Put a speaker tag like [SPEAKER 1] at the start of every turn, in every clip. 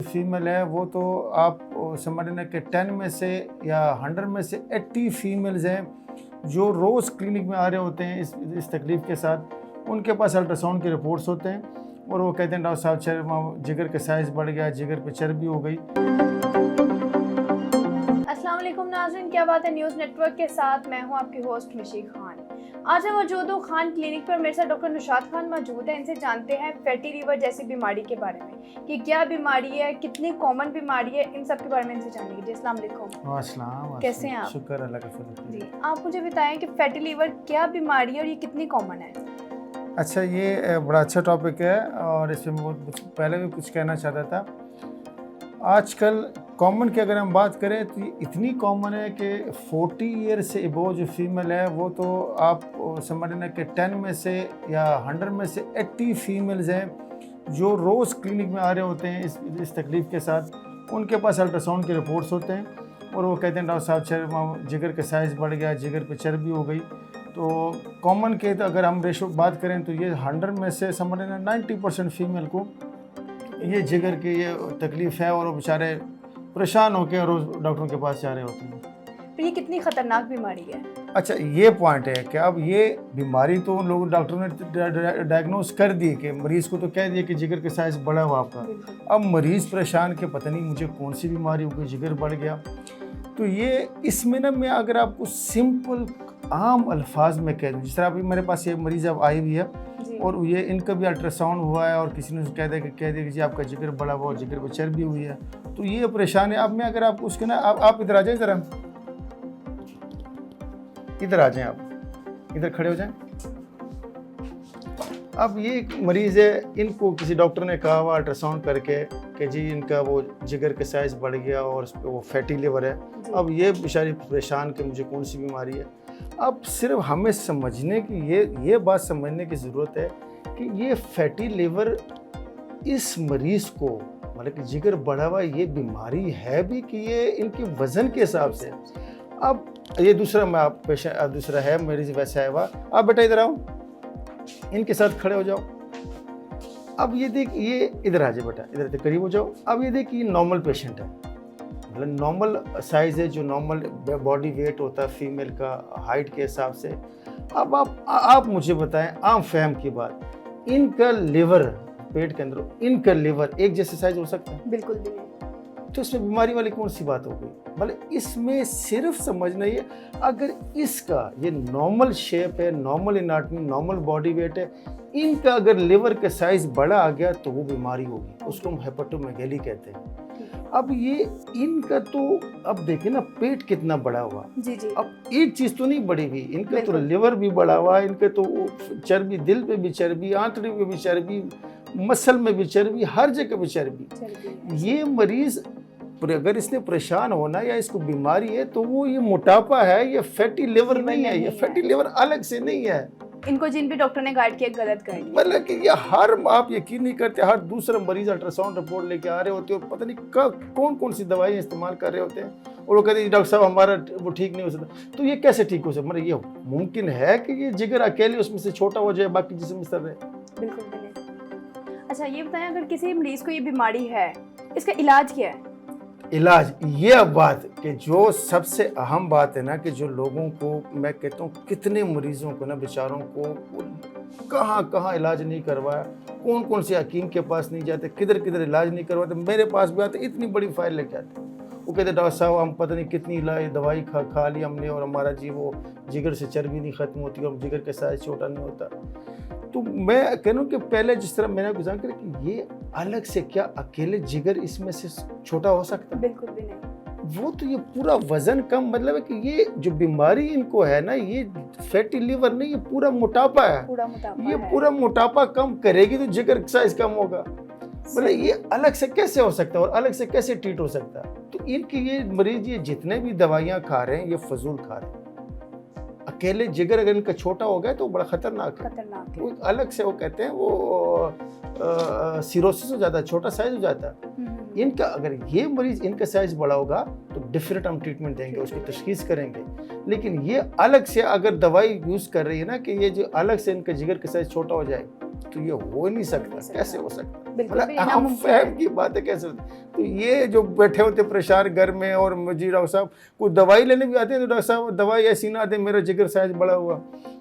[SPEAKER 1] Female है वो तो आप समझ लेना कि 10 में से या 100 में से 80 फीमेल्स हैं जो रोज़ क्लिनिक में आ रहे होते हैं इस तकलीफ़ के साथ। उनके पास अल्ट्रासाउंड के रिपोर्ट्स होते हैं और वो कहते हैं डॉक्टर साहब जिगर का साइज़ बढ़ गया, जिगर पे चर्बी हो गई।
[SPEAKER 2] अस्सलाम वालेकुम नाज़रीन, क्या बात है न्यूज़ नेटवर्क के साथ मैं हूं आपकी होस्ट मिशी खान। आज मैं मौजूद हूं खान क्लिनिक पर। मेरे साथ डॉक्टर निशात खान मौजूद है। इनसे जानते हैं फैटी लीवर जैसी बीमारी के बारे में कि क्या बीमारी है, कितनी कॉमन बीमारी है, इन सब के बारे में इनसे जानेंगे। जी अस्सलाम वालेकुम।
[SPEAKER 1] अस्सलाम,
[SPEAKER 2] कैसे हैं आप?
[SPEAKER 1] शुक्र अल्लाह का फजल।
[SPEAKER 2] जी आप मुझे बताएं कि फैटी लीवर क्या बीमारी है और ये कितनी कॉमन है।
[SPEAKER 1] अच्छा, ये बड़ा अच्छा टॉपिक है और इसमें बहुत पहले भी कुछ कहना चाहता था। आजकल कॉमन की अगर हम बात करें तो ये इतनी कॉमन है कि 40 ईयर से एबोव जो फीमेल है वो तो आप समझ लेना कि 10 में से या 100 में से 80 फीमेल्स हैं जो रोज़ क्लिनिक में आ रहे होते हैं इस तकलीफ़ के साथ। उनके पास अल्ट्रासाउंड के रिपोर्ट्स होते हैं और वो कहते हैं डॉक्टर साहब जिगर का साइज़ बढ़ गया, जिगर पे चर्बी हो गई। तो कॉमन के तो अगर हम रेशो बात करें तो ये 100 में से समझ लेना 90% फीमेल को ये जिगर की ये तकलीफ़ है और वो बेचारे परेशान होकर रोज़ डॉक्टरों के पास जा रहे होते हैं।
[SPEAKER 2] तो ये कितनी ख़तरनाक बीमारी है?
[SPEAKER 1] अच्छा, ये पॉइंट है कि अब ये बीमारी तो लोग डॉक्टरों ने डायग्नोस कर दी कि मरीज़ को तो कह दिया कि जिगर का साइज़ बढ़ा हुआ आपका। अब मरीज़ परेशान कि पता नहीं मुझे कौन सी बीमारी हो गई, जिगर बढ़ गया। तो ये इसमें ना मैं अगर आपको सिंपल आम अल्फाज में कह दूँ, जिस तरह अभी मेरे पास ये मरीज़ अब आई हुई है और ये इनका भी अल्ट्रासाउंड हुआ है और किसी ने कह दिया कि जी आपका जिगर बढ़ा हुआ, जिगर पर चर्बी हुई है, तो ये परेशान है। अब मैं अगर आपको उसके ना आप इधर आ जाए, ज़रा इधर आ जाएं, आप इधर खड़े हो जाएं। अब ये एक मरीज़ है, इनको किसी डॉक्टर ने कहा हुआ अल्ट्रासाउंड करके कि जी इनका वो जिगर का साइज़ बढ़ गया और उस पर वो फैटी लिवर है। अब ये बेचारी परेशान कि मुझे कौन सी बीमारी है। अब सिर्फ हमें समझने की ये बात समझने की ज़रूरत है कि ये फैटी लिवर इस मरीज़ को मतलब कि जिगर बढ़ा हुआ ये बीमारी है भी कि ये इनके वज़न के हिसाब से। अब ये दूसरा मैं आप पेशेंट दूसरा है मरीज़ वैसा है हुआ। आप बेटा इधर आओ, इनके साथ खड़े हो जाओ। अब ये देख, ये इधर आ जाए बेटा, इधर करीब हो जाओ। अब ये देख, ये नॉर्मल पेशेंट है, मतलब नॉर्मल साइज़ है जो नॉर्मल बॉडी वेट होता है फीमेल का हाइट के हिसाब से। अब आप मुझे बताएं आम फहम की बात, इनका लिवर पेट के अंदर इनका लिवर एक जैसे साइज हो सकता है?
[SPEAKER 2] बिल्कुल भी नहीं।
[SPEAKER 1] तो इसमें बीमारी वाली कौन सी बात हो गई? मतलब इसमें सिर्फ समझना ये, अगर इसका ये नॉर्मल शेप है, normal anatomy, normal body weight है, इनका अगर लिवर का साइज बड़ा आ गया तो वो बीमारी होगी, उसको हम हेपेटोमेगाली कहते हैं। अब ये इनका तो अब देखें ना पेट कितना बड़ा हुआ।
[SPEAKER 2] जी जी।
[SPEAKER 1] अब एक चीज़ तो नहीं बढ़ी हुई, इनका तो लिवर भी बड़ा हुआ, इनके तो चर्बी, दिल पे भी चर्बी, आंतड़ी पे भी चर्बी, मसल में भी चर्बी, हर जगह भी चर्बी। ये मरीज़ अगर इसने परेशान होना या इसको बीमारी है तो वो ये मोटापा है, ये फैटी लिवर नहीं है, ये फैटी लिवर अलग से नहीं है।
[SPEAKER 2] इनको जिन भी डॉक्टर ने गाइड किया गलत गाइड,
[SPEAKER 1] मतलब कि ये हर आप यकीन नहीं करते, हर दूसरा मरीज अल्ट्रासाउंड रिपोर्ट लेके आ रहे होते हैं और पता नहीं कौन कौन सी दवाइयाँ इस्तेमाल कर रहे होते हैं और वो कहते हैं डॉक्टर साहब हमारा वो ठीक नहीं हो सकता। तो ये कैसे ठीक हो सकता? मतलब ये मुमकिन है कि ये जिगर अकेले उसमें से छोटा हो जाए, बाकी जिस्म इस तरह रहे?
[SPEAKER 2] बिल्कुल भी नहीं। अच्छा ये बताएं, अगर किसी मरीज को ये बीमारी है, इसका इलाज क्या है?
[SPEAKER 1] इलाज, ये अब बात कि जो सबसे अहम बात है ना कि जो लोगों को मैं कहता हूँ कितने मरीज़ों को ना बेचारों को कहाँ इलाज नहीं करवाया, कौन से हकीम के पास नहीं जाते, किधर इलाज नहीं करवाते। मेरे पास भी आते, इतनी बड़ी फाइल लेके आते, वो कहते डॉक्टर साहब हम पता नहीं कितनी इलाज दवाई खा ली हमने और हमारा जी वो जिगर से चर्बी नहीं ख़त्म होती और जिगर का साइज छोटा नहीं होता। तो मैं कह रहा हूँ कि पहले जिस तरह मैंने गुजारा किया कि ये अलग से क्या अकेले जिगर इसमें से छोटा हो सकता है?
[SPEAKER 2] बिल्कुल भी नहीं।
[SPEAKER 1] वो तो ये पूरा वजन कम, मतलब है कि ये जो बीमारी इनको है ना, ये फैटी लिवर नहीं, ये पूरा मोटापा है। ये पूरा मोटापा कम करेगी तो जिगर साइज कम होगा। मतलब ये अलग से कैसे हो सकता है और अलग से कैसे ट्रीट हो सकता है? तो इनकी ये मरीज ये जितने भी दवाइयाँ खा रहे हैं ये फजूल खा रहे हैं। अकेले जिगर अगर इनका छोटा हो गया तो बड़ा खतरनाक है। वो अलग से वो कहते हैं वो सिरोसिस हो जाता है, छोटा साइज हो जाता है। इनका अगर ये मरीज इनका साइज बड़ा होगा तो डिफरेंट हम ट्रीटमेंट देंगे, उसकी तशखीस करेंगे। लेकिन ये अलग से अगर दवाई यूज़ कर रही है ना कि ये जो अलग से इनका जिगर का साइज छोटा हो जाए, तो ये हो ही नहीं सकता, कैसे हो सकता?
[SPEAKER 2] बिल्कुल भी
[SPEAKER 1] मतलब हम
[SPEAKER 2] नामुमकिन है।
[SPEAKER 1] फहम की बात है, कैसे होती? तो ये जो बैठे होते परेशान घर में, और मुझे डॉक्टर साहब कोई दवाई लेने भी आते हैं तो डॉक्टर साहब दवाई ऐसी ना आते, मेरा जिगर साइज बड़ा हुआ।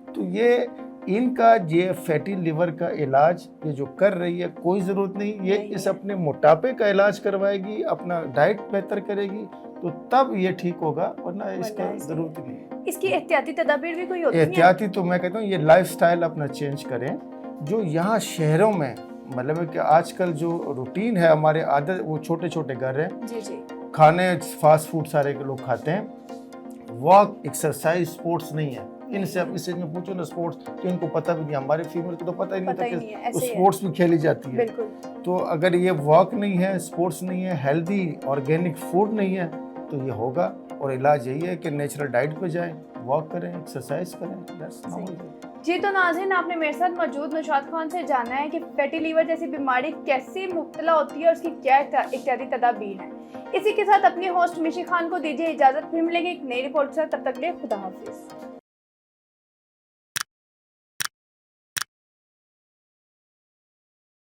[SPEAKER 1] तो ये इनका ये फैटी लिवर का इलाज ये जो कर रही है, कोई ज़रूरत नहीं, ये
[SPEAKER 2] नहीं
[SPEAKER 1] इस
[SPEAKER 2] है।
[SPEAKER 1] अपने मोटापे का इलाज करवाएगी, अपना डाइट बेहतर करेगी, तो तब ये ठीक होगा, वरना इसका
[SPEAKER 2] वरना ऐसे
[SPEAKER 1] ज़रूरत ही नहीं है।
[SPEAKER 2] इसकी एहतियाती तदाबीर भी कोई होती है?
[SPEAKER 1] एहतियाती तो मैं कहता हूँ ये लाइफस्टाइल अपना चेंज करें। जो यहाँ शहरों में मतलब है कि आजकल जो रूटीन है हमारे आदत, वो छोटे छोटे घर हैं,
[SPEAKER 2] जी जी
[SPEAKER 1] खाने फास्ट फूड सारे के लोग खाते हैं, वॉक एक्सरसाइज स्पोर्ट्स नहीं है। इनसे अब इस एज में पूछो ना स्पोर्ट्स, तो इनको पता भी नहीं, हमारे फीमेल को तो पता ही नहीं
[SPEAKER 2] पता ही
[SPEAKER 1] होता
[SPEAKER 2] नहीं है,
[SPEAKER 1] कि
[SPEAKER 2] ऐसे ही है।
[SPEAKER 1] स्पोर्ट्स भी खेली जाती है।
[SPEAKER 2] बिल्कुल।
[SPEAKER 1] तो अगर ये वॉक नहीं है, स्पोर्ट्स नहीं है, हेल्दी ऑर्गेनिक फूड नहीं है, तो ये होगा। और इलाज यही है कि नेचुरल डाइट पे जाएं, वॉक करें, एक्सरसाइज करें, बस ना हो जाए।
[SPEAKER 2] जी तो नाज़रीन, आपने मेरे साथ मौजूद नौशाद खान से जाना है कि फैटी लीवर जैसी बीमारी कैसे मुब्तला होती है और उसकी क्या एहतियाती तदाबीर है। इसी के साथ अपनी होस्ट मिशी खान को दीजिए इजाज़त, फिर मिलेंगे एक नई रिपोर्ट से, तब तक के लिए खुदा हाफिज़।